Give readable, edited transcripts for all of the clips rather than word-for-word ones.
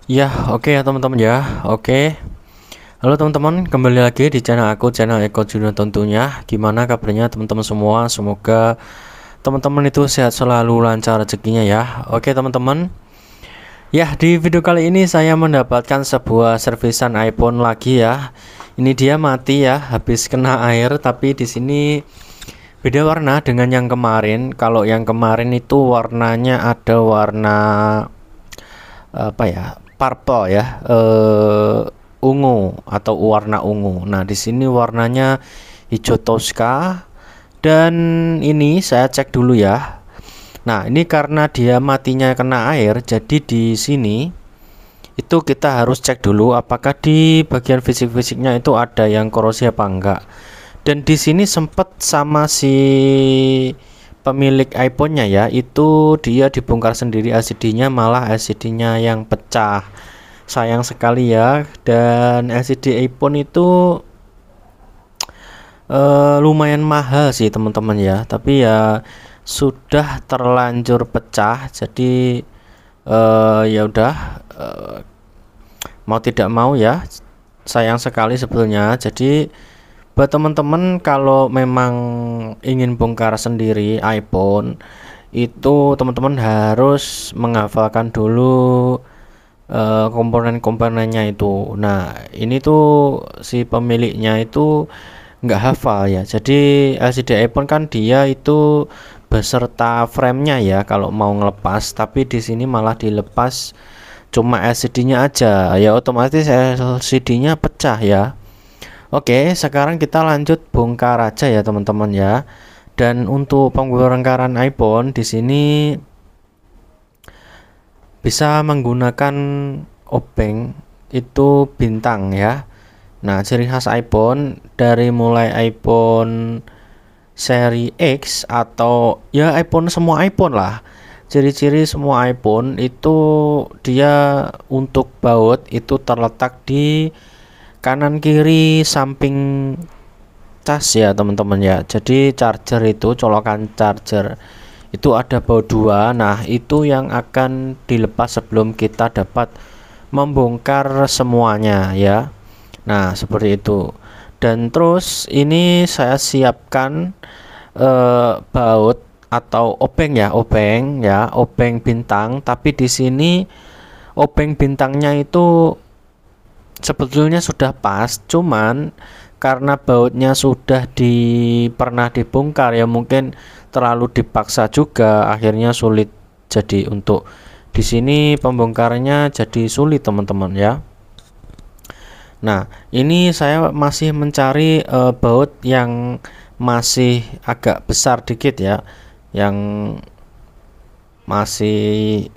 Ya, oke ya teman-teman ya. Oke. Halo teman-teman, kembali lagi di channel aku, channel Eko Junior tentunya. Gimana kabarnya teman-teman semua? Semoga teman-teman itu sehat selalu, lancar rezekinya ya. Oke teman-teman. Ya, di video kali ini saya mendapatkan sebuah servisan iPhone lagi ya. Ini dia mati ya, habis kena air, tapi di sini beda warna dengan yang kemarin. Kalau yang kemarin itu warnanya ada warna apa ya, purple ya, ungu atau warna ungu. Nah di sini warnanya hijau toska, dan ini saya cek dulu ya. Nah ini karena dia matinya kena air, jadi di sini itu kita harus cek dulu apakah di bagian fisik-fisiknya itu ada yang korosi apa enggak. Dan di sini sempat sama si pemilik iPhone-nya ya, itu dia dibongkar sendiri LCD-nya, malah LCD-nya yang pecah. Sayang sekali ya. Dan LCD iPhone itu lumayan mahal sih teman-teman ya, tapi ya sudah terlanjur pecah, jadi ya udah, mau tidak mau ya, sayang sekali sebetulnya. Jadi buat teman-teman kalau memang ingin bongkar sendiri iPhone, itu teman-teman harus menghafalkan dulu komponen-komponennya itu. Nah ini tuh si pemiliknya itu nggak hafal ya, jadi LCD iPhone kan dia itu beserta framenya ya kalau mau ngelepas, tapi di sini malah dilepas cuma LCD-nya aja ya, otomatis LCD-nya pecah ya. Oke, sekarang kita lanjut bongkar aja ya teman-teman ya. Dan untuk pembongkaran iPhone di sini bisa menggunakan obeng itu bintang ya. Nah, ciri khas iPhone dari mulai iPhone seri X atau ya iPhone, semua iPhone lah. Ciri-ciri semua iPhone itu dia untuk baut itu terletak di kanan kiri samping cas ya teman-teman ya. Jadi charger itu, colokan charger itu ada baut dua. Nah itu yang akan dilepas sebelum kita dapat membongkar semuanya ya. Nah seperti itu. Dan terus ini saya siapkan baut atau obeng ya, obeng bintang. Tapi di sini obeng bintangnya itu sebetulnya sudah pas, cuman karena bautnya sudah pernah dibongkar ya, mungkin terlalu dipaksa juga, akhirnya sulit. Jadi untuk di sini pembongkarannya jadi sulit teman-teman ya. Nah ini saya masih mencari baut yang masih agak besar dikit ya, yang masih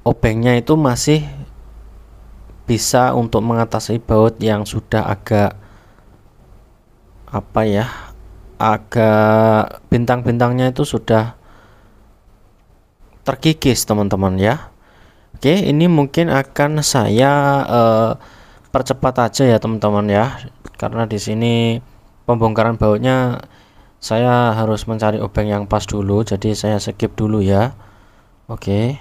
obengnya itu masih bisa untuk mengatasi baut yang sudah agak apa ya, agak bintang-bintangnya itu sudah terkikis teman-teman ya. Oke, ini mungkin akan saya percepat aja ya teman-teman ya, karena di sini pembongkaran bautnya saya harus mencari obeng yang pas dulu, jadi saya skip dulu ya. Oke.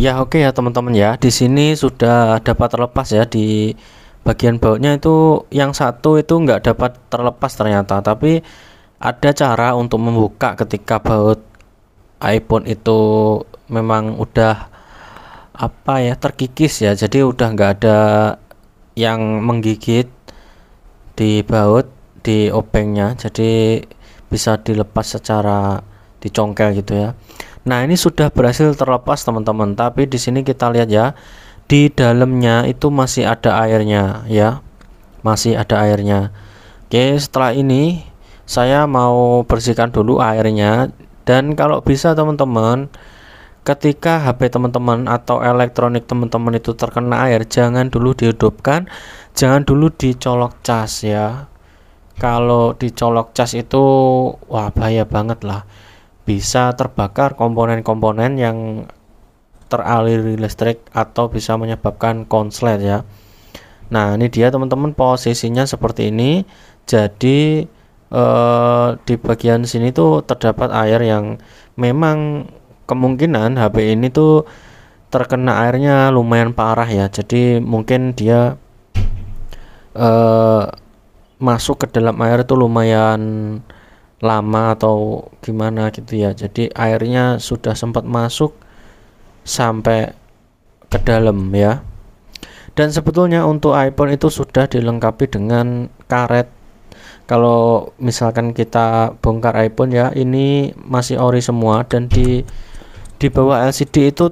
Ya oke ya teman-teman ya, di sini sudah dapat terlepas ya di bagian bautnya itu yang satu itu nggak dapat terlepas ternyata, tapi ada cara untuk membuka ketika baut iPhone itu memang udah apa ya terkikis ya, jadi udah nggak ada yang menggigit di baut di obengnya, jadi bisa dilepas secara dicongkel gitu ya. Nah, ini sudah berhasil terlepas teman-teman, tapi di sini kita lihat ya, di dalamnya itu masih ada airnya ya, masih ada airnya. Oke, setelah ini saya mau bersihkan dulu airnya, dan kalau bisa teman-teman, ketika HP teman-teman atau elektronik teman-teman itu terkena air, jangan dulu dihidupkan, jangan dulu dicolok cas ya. Kalau dicolok cas itu wah bahaya banget lah, bisa terbakar komponen-komponen yang teraliri listrik atau bisa menyebabkan konslet ya. Nah, ini dia teman-teman posisinya seperti ini. Jadi di bagian sini tuh terdapat air yang memang kemungkinan HP ini tuh terkena airnya lumayan parah ya. Jadi mungkin dia masuk ke dalam air itu lumayan lama atau gimana gitu ya. Jadi airnya sudah sempat masuk sampai ke dalam ya. Dan sebetulnya untuk iPhone itu sudah dilengkapi dengan karet. Kalau misalkan kita bongkar iPhone ya, ini masih ori semua, dan di bawah LCD itu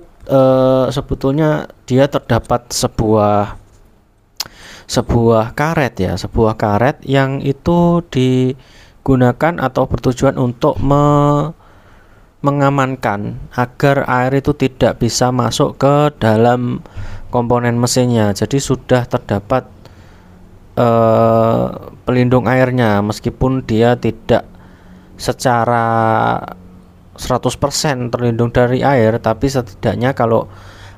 sebetulnya dia terdapat sebuah karet ya, sebuah karet yang itu digunakan atau bertujuan untuk mengamankan agar air itu tidak bisa masuk ke dalam komponen mesinnya. Jadi sudah terdapat pelindung airnya, meskipun dia tidak secara 100% terlindung dari air, tapi setidaknya kalau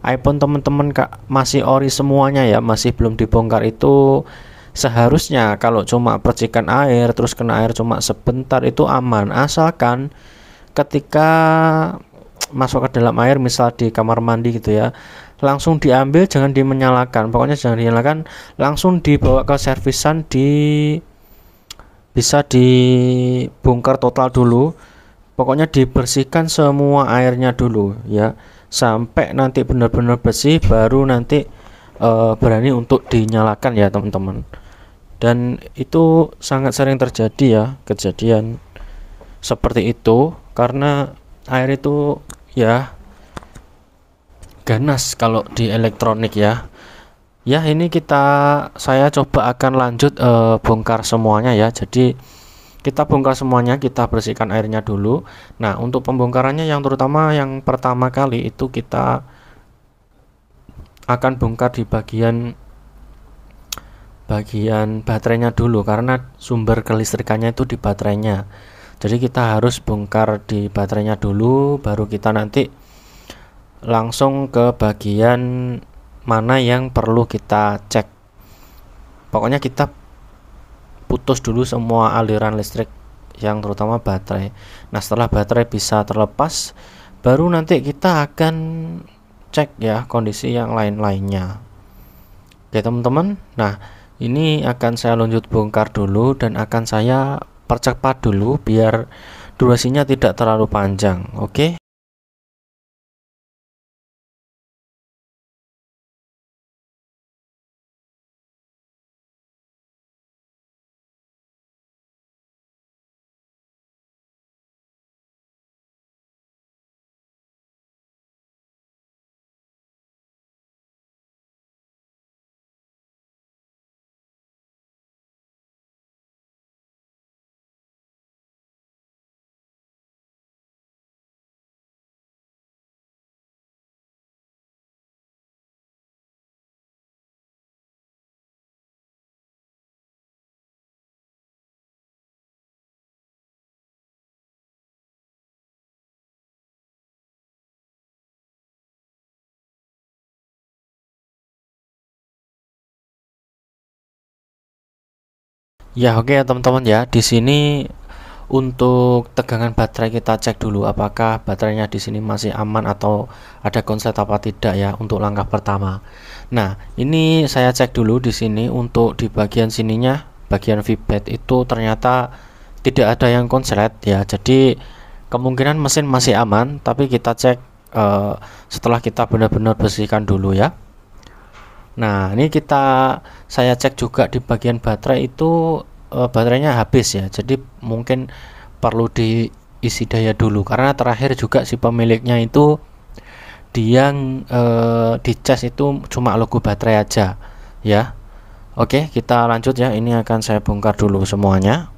iPhone teman-teman masih ori semuanya ya, masih belum dibongkar, itu seharusnya kalau cuma percikan air terus kena air cuma sebentar itu aman, asalkan ketika masuk ke dalam air misal di kamar mandi gitu ya, langsung diambil, jangan dimenyalakan, pokoknya jangan dinyalakan, langsung dibawa ke servisan, bisa dibongkar total dulu, pokoknya dibersihkan semua airnya dulu ya, sampai nanti benar-benar bersih baru nanti berani untuk dinyalakan ya teman-teman. Dan itu sangat sering terjadi ya, kejadian seperti itu, karena air itu ya ganas kalau di elektronik ya. Ya, ini saya coba akan lanjut bongkar semuanya ya. Jadi kita bongkar semuanya, kita bersihkan airnya dulu. Nah, untuk pembongkarannya yang terutama yang pertama kali itu kita akan bongkar di bagian baterainya dulu, karena sumber kelistrikannya itu di baterainya. Jadi kita harus bongkar di baterainya dulu, baru kita nanti langsung ke bagian mana yang perlu kita cek. Pokoknya kita putus dulu semua aliran listrik yang terutama baterai. Nah, setelah baterai bisa terlepas, baru nanti kita akan cek ya kondisi yang lain-lainnya. Oke teman-teman, nah ini akan saya lanjut bongkar dulu dan akan saya percepat dulu biar durasinya tidak terlalu panjang. Oke. Ya, oke ya teman-teman ya. Di sini untuk tegangan baterai kita cek dulu apakah baterainya di sini masih aman atau ada konslet apa tidak ya untuk langkah pertama. Nah, ini saya cek dulu di sini untuk di bagian sininya, bagian feedback itu ternyata tidak ada yang konslet ya. Jadi kemungkinan mesin masih aman, tapi kita cek setelah kita benar-benar bersihkan dulu ya. Nah, ini saya cek juga di bagian baterai itu baterainya habis ya. Jadi mungkin perlu diisi daya dulu karena terakhir juga si pemiliknya itu dia dicas itu cuma logo baterai aja ya. Oke, kita lanjut ya. Ini akan saya bongkar dulu semuanya.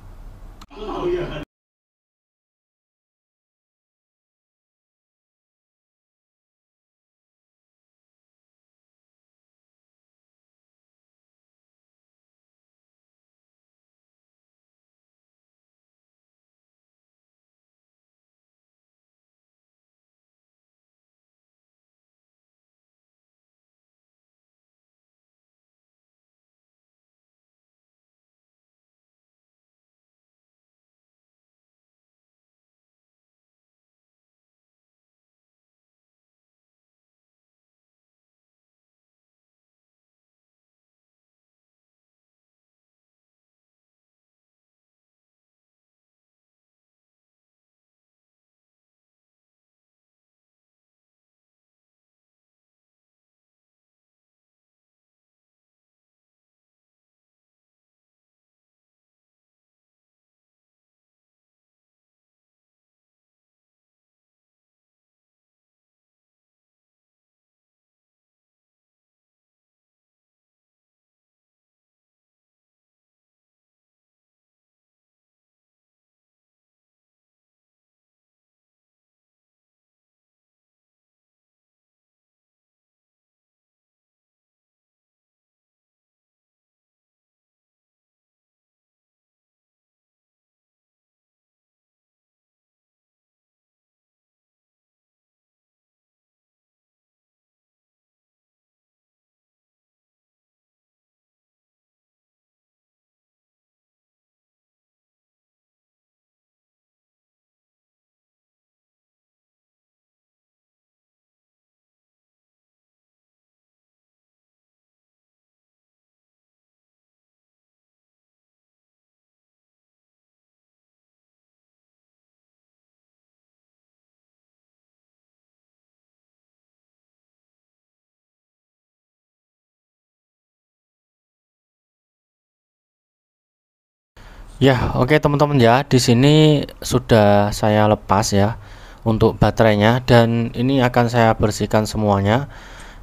Ya, oke teman-teman ya. Di sini sudah saya lepas ya untuk baterainya dan ini akan saya bersihkan semuanya.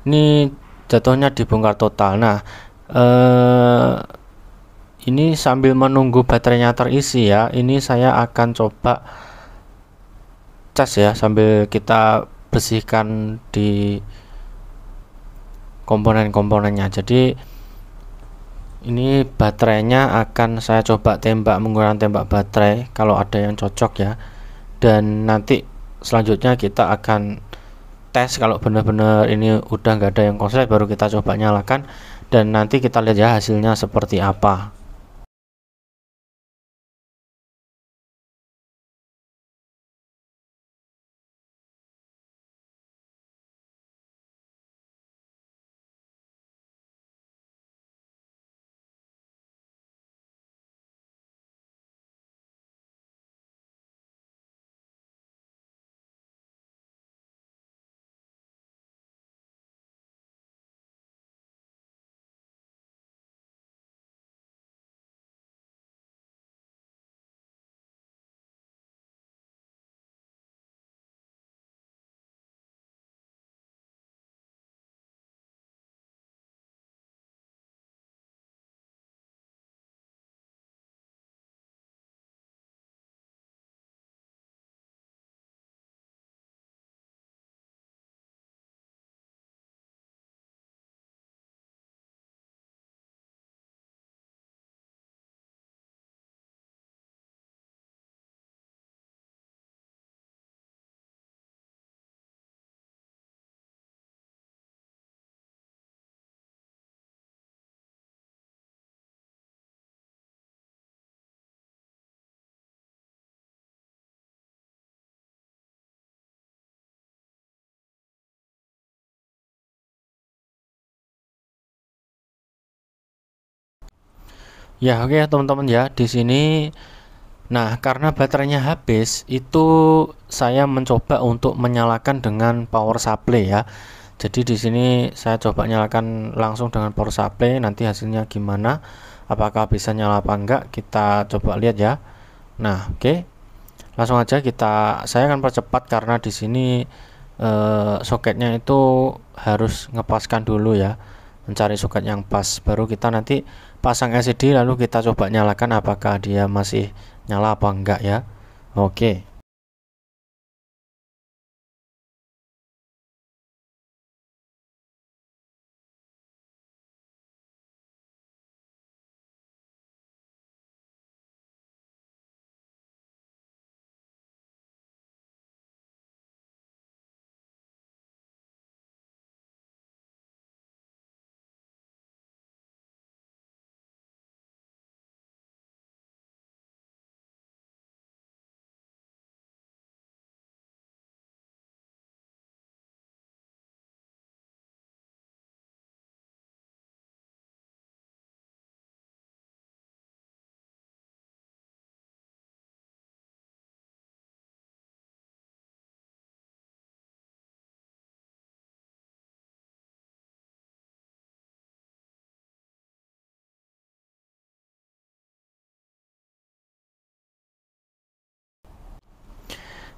Ini jatuhnya dibongkar total. Nah, eh, ini sambil menunggu baterainya terisi ya. Ini saya akan coba cas ya sambil kita bersihkan di komponen-komponennya. Jadi ini baterainya akan saya coba tembak menggunakan tembak baterai kalau ada yang cocok ya. Dan nanti selanjutnya kita akan tes kalau benar-benar ini udah nggak ada yang konslet baru kita coba nyalakan dan nanti kita lihat ya hasilnya seperti apa. Ya, oke ya teman-teman ya. Di sini nah, karena baterainya habis, itu saya mencoba untuk menyalakan dengan power supply ya. Jadi di sini saya coba nyalakan langsung dengan power supply, nanti hasilnya gimana? Apakah bisa nyala apa enggak? Kita coba lihat ya. Nah, oke. Langsung aja saya akan percepat karena di sini soketnya itu harus ngepaskan dulu ya, mencari soket yang pas, baru kita nanti pasang LCD lalu kita coba nyalakan apakah dia masih nyala apa enggak ya. Oke.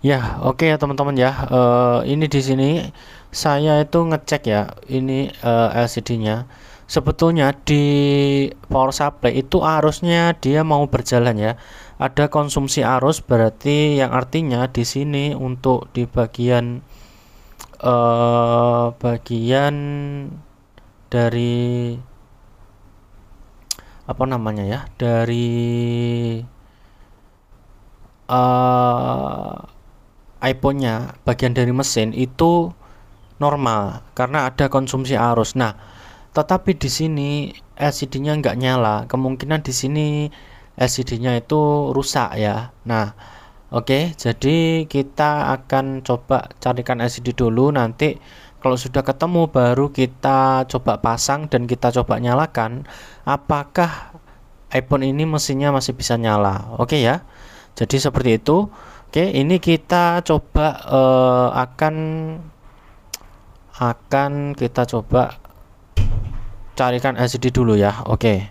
Ya, oke ya teman-teman ya. Ini di sini saya itu ngecek ya, ini LCD-nya. Sebetulnya di power supply itu arusnya dia mau berjalan ya. Ada konsumsi arus, berarti yang artinya di sini untuk di bagian dari apa namanya ya, dari eh iPhone-nya, bagian dari mesin itu normal karena ada konsumsi arus. Nah, tetapi di sini LCD-nya nggak nyala. Kemungkinan di sini LCD-nya itu rusak ya. Nah, oke, jadi kita akan coba carikan LCD dulu. Nanti kalau sudah ketemu baru kita coba pasang dan kita coba nyalakan apakah iPhone ini mesinnya masih bisa nyala. Oke ya. Jadi seperti itu. Oke, ini kita coba akan kita coba carikan LCD dulu ya. Oke.